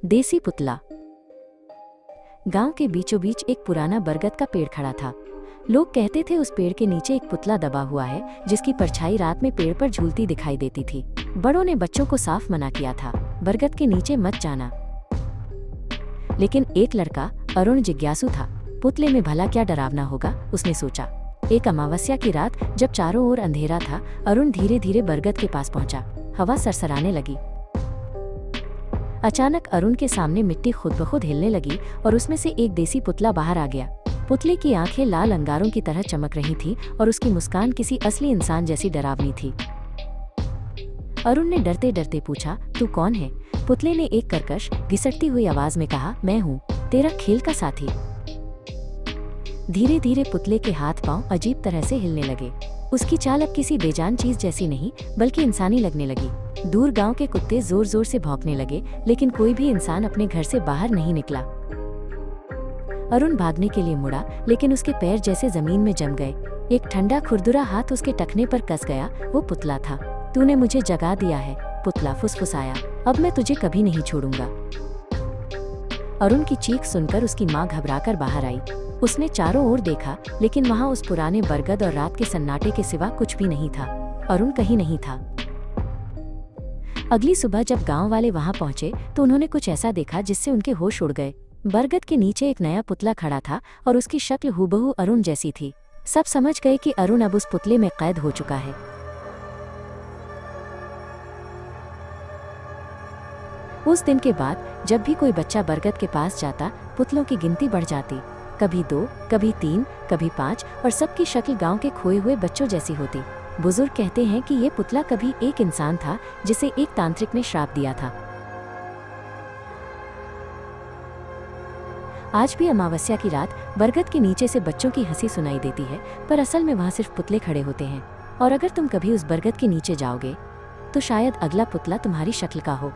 देसी पुतला। गांव के बीचों बीच एक पुराना बरगद का पेड़ खड़ा था। लोग कहते थे उस पेड़ के नीचे एक पुतला दबा हुआ है जिसकी परछाई रात में पेड़ पर झूलती दिखाई देती थी। बड़ों ने बच्चों को साफ मना किया था, बरगद के नीचे मत जाना। लेकिन एक लड़का अरुण जिज्ञासु था। पुतले में भला क्या डरावना होगा, उसने सोचा। एक अमावस्या की रात जब चारों ओर अंधेरा था, अरुण धीरे धीरे बरगद के पास पहुंचा। हवा सरसराने लगी। अचानक अरुण के सामने मिट्टी खुद ब खुद हिलने लगी और उसमें से एक देसी पुतला बाहर आ गया। पुतले की आंखें लाल अंगारों की तरह चमक रही थीं और उसकी मुस्कान किसी असली इंसान जैसी डरावनी थी। अरुण ने डरते डरते पूछा, तू कौन है? पुतले ने एक कर्कश घिसटती हुई आवाज में कहा, मैं हूँ, तेरा खेल का साथी। धीरे धीरे पुतले के हाथ पांव अजीब तरह से हिलने लगे। उसकी चाल अब किसी बेजान चीज जैसी नहीं बल्कि इंसानी लगने लगी। दूर गांव के कुत्ते जोर जोर से भौंकने लगे, लेकिन कोई भी इंसान अपने घर से बाहर नहीं निकला। अरुण भागने के लिए मुड़ा, लेकिन उसके पैर जैसे जमीन में जम गए। एक ठंडा खुरदुरा हाथ उसके टखने पर कस गया। वो पुतला था। तूने मुझे जगा दिया है, पुतला फुसफुसाया। अब मैं तुझे कभी नहीं छोड़ूंगा। अरुण की चीख सुनकर उसकी माँ घबराकर बाहर आई। उसने चारों ओर देखा, लेकिन वहाँ उस पुराने बरगद और रात के सन्नाटे के सिवा कुछ भी नहीं था। अरुण कहीं नहीं था। अगली सुबह जब गांव वाले वहां पहुंचे तो उन्होंने कुछ ऐसा देखा जिससे उनके होश उड़ गए। बरगद के नीचे एक नया पुतला खड़ा था और उसकी शक्ल हूबहू अरुण जैसी थी। सब समझ गए कि अरुण अब उस पुतले में कैद हो चुका है। उस दिन के बाद जब भी कोई बच्चा बरगद के पास जाता, पुतलों की गिनती बढ़ जाती। कभी 2, कभी 3, कभी 5 और सबकी शक्ल गांव के खोए हुए बच्चों जैसी होती। बुजुर्ग कहते हैं कि ये पुतला कभी एक इंसान था जिसे एक तांत्रिक ने श्राप दिया था। आज भी अमावस्या की रात बरगद के नीचे से बच्चों की हंसी सुनाई देती है, पर असल में वहाँ सिर्फ पुतले खड़े होते हैं। और अगर तुम कभी उस बरगद के नीचे जाओगे तो शायद अगला पुतला तुम्हारी शक्ल का हो।